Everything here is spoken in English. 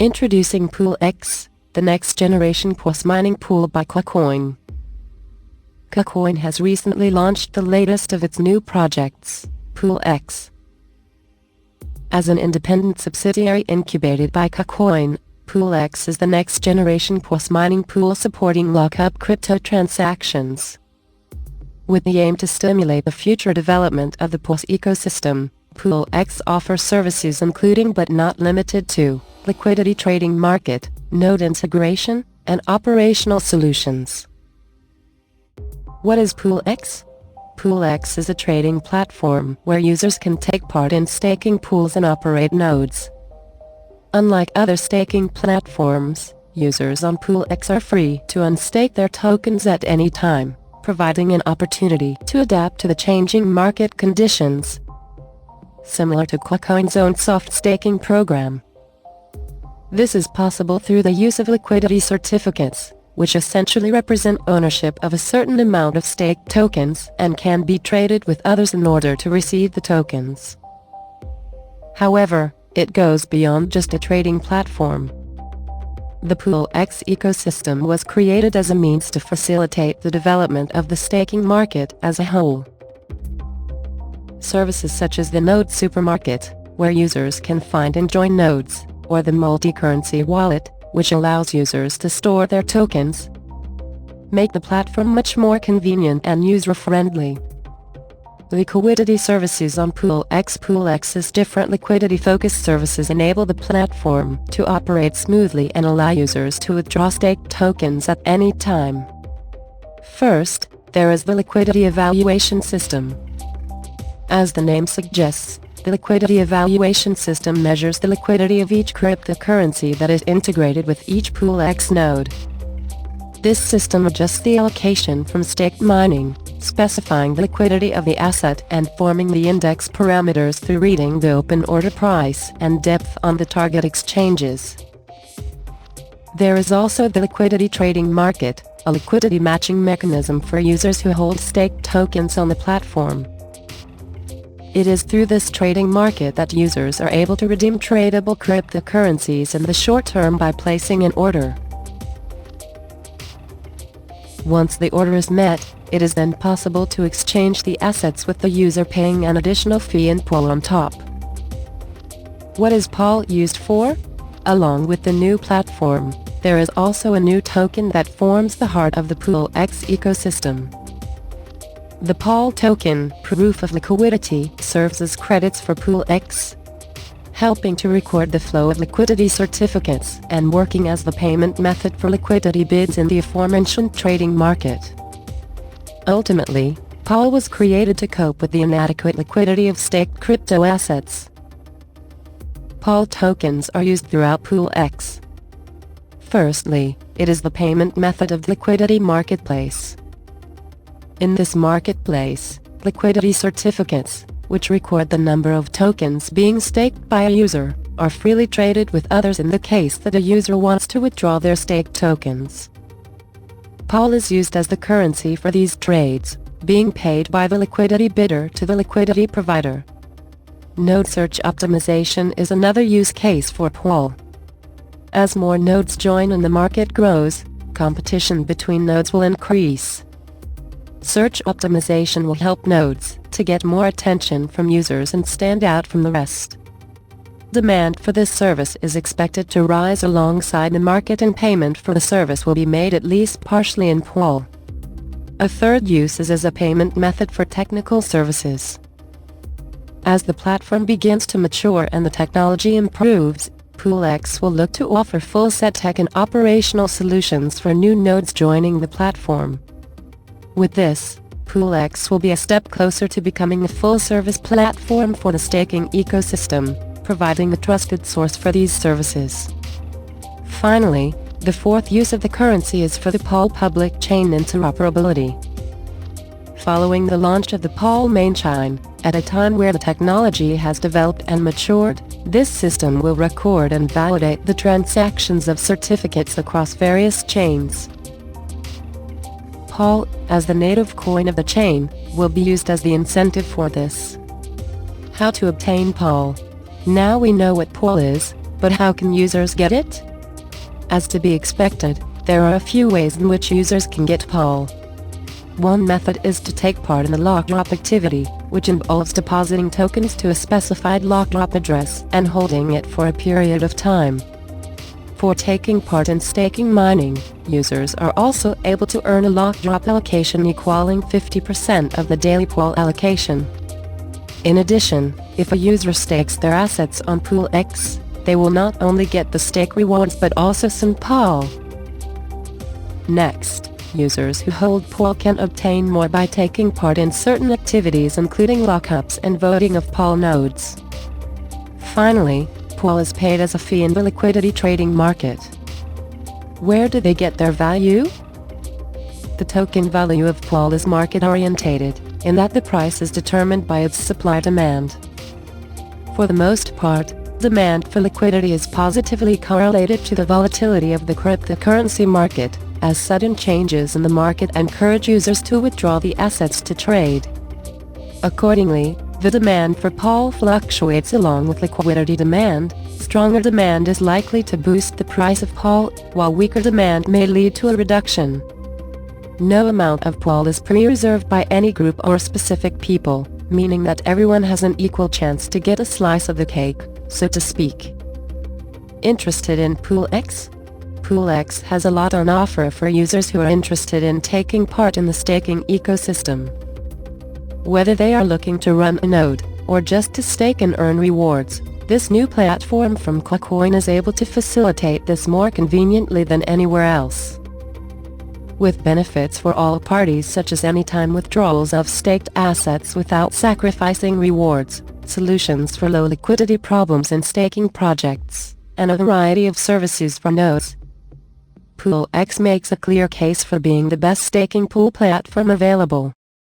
Introducing PoolX, the next-generation PoS mining pool by KuCoin. KuCoin has recently launched the latest of its new projects, PoolX. As an independent subsidiary incubated by KuCoin, PoolX is the next-generation PoS mining pool supporting lock-up crypto transactions. With the aim to stimulate the future development of the PoS ecosystem, PoolX offers services including but not limited to liquidity trading market, node integration, and operational solutions. What is PoolX? PoolX is a trading platform where users can take part in staking pools and operate nodes. Unlike other staking platforms, users on PoolX are free to unstake their tokens at any time, providing an opportunity to adapt to the changing market conditions. Similar to KuCoin's own soft staking program. This is possible through the use of liquidity certificates, which essentially represent ownership of a certain amount of staked tokens and can be traded with others in order to receive the tokens. However, it goes beyond just a trading platform. The PoolX ecosystem was created as a means to facilitate the development of the staking market as a whole. Services such as the Node Supermarket, where users can find and join nodes, or the multi-currency wallet, which allows users to store their tokens, make the platform much more convenient and user-friendly. Liquidity services on PoolX's different liquidity-focused services enable the platform to operate smoothly and allow users to withdraw staked tokens at any time. First, there is the liquidity evaluation system. As the name suggests, the liquidity evaluation system measures the liquidity of each cryptocurrency that is integrated with each PoolX node. This system adjusts the allocation from staked mining, specifying the liquidity of the asset and forming the index parameters through reading the open order price and depth on the target exchanges. There is also the liquidity trading market, a liquidity matching mechanism for users who hold staked tokens on the platform. It is through this trading market that users are able to redeem tradable cryptocurrencies in the short term by placing an order. Once the order is met, it is then possible to exchange the assets with the user paying an additional fee and PoL on top. What is PoL used for? Along with the new platform, there is also a new token that forms the heart of the PoolX ecosystem. The PoL token, proof of liquidity, serves as credits for PoolX, helping to record the flow of liquidity certificates and working as the payment method for liquidity bids in the aforementioned trading market. Ultimately, PoL was created to cope with the inadequate liquidity of staked crypto assets. PoL tokens are used throughout PoolX. Firstly, it is the payment method of the liquidity marketplace. In this marketplace, liquidity certificates, which record the number of tokens being staked by a user, are freely traded with others in the case that a user wants to withdraw their staked tokens. PoL is used as the currency for these trades, being paid by the liquidity bidder to the liquidity provider. Node search optimization is another use case for PoL. As more nodes join and the market grows, competition between nodes will increase. Search optimization will help nodes to get more attention from users and stand out from the rest. Demand for this service is expected to rise alongside the market, and payment for the service will be made at least partially in PoL. A third use is as a payment method for technical services. As the platform begins to mature and the technology improves, PoolX will look to offer full-set tech and operational solutions for new nodes joining the platform. With this, PoolX will be a step closer to becoming a full-service platform for the staking ecosystem, providing a trusted source for these services. Finally, the fourth use of the currency is for the PoL public chain interoperability. Following the launch of the PoL mainchain, at a time where the technology has developed and matured, this system will record and validate the transactions of certificates across various chains. PoL, as the native coin of the chain, will be used as the incentive for this. How to obtain PoL? Now we know what PoL is, But how can users get it? As to be expected, there are a few ways in which users can get PoL. One method is to take part in the lock drop activity, which involves depositing tokens to a specified lock drop address and holding it for a period of time. For taking part in staking mining, users are also able to earn a lock drop allocation equaling 50% of the daily PoL allocation. In addition, if a user stakes their assets on PoolX, they will not only get the stake rewards but also some PoL. Next, users who hold PoL can obtain more by taking part in certain activities including lockups and voting of PoL nodes. Finally, PoL is paid as a fee in the liquidity trading market. Where do they get their value? The token value of PoL is market-orientated, in that the price is determined by its supply-demand. For the most part, demand for liquidity is positively correlated to the volatility of the cryptocurrency market, as sudden changes in the market encourage users to withdraw the assets to trade. Accordingly, the demand for PoL fluctuates along with liquidity demand. Stronger demand is likely to boost the price of PoL, while weaker demand may lead to a reduction. No amount of PoL is pre-reserved by any group or specific people, meaning that everyone has an equal chance to get a slice of the cake, so to speak. Interested in PoolX? PoolX has a lot on offer for users who are interested in taking part in the staking ecosystem. Whether they are looking to run a node, or just to stake and earn rewards, this new platform from KuCoin is able to facilitate this more conveniently than anywhere else. With benefits for all parties such as anytime withdrawals of staked assets without sacrificing rewards, solutions for low liquidity problems in staking projects, and a variety of services for nodes, PoolX makes a clear case for being the best staking pool platform available.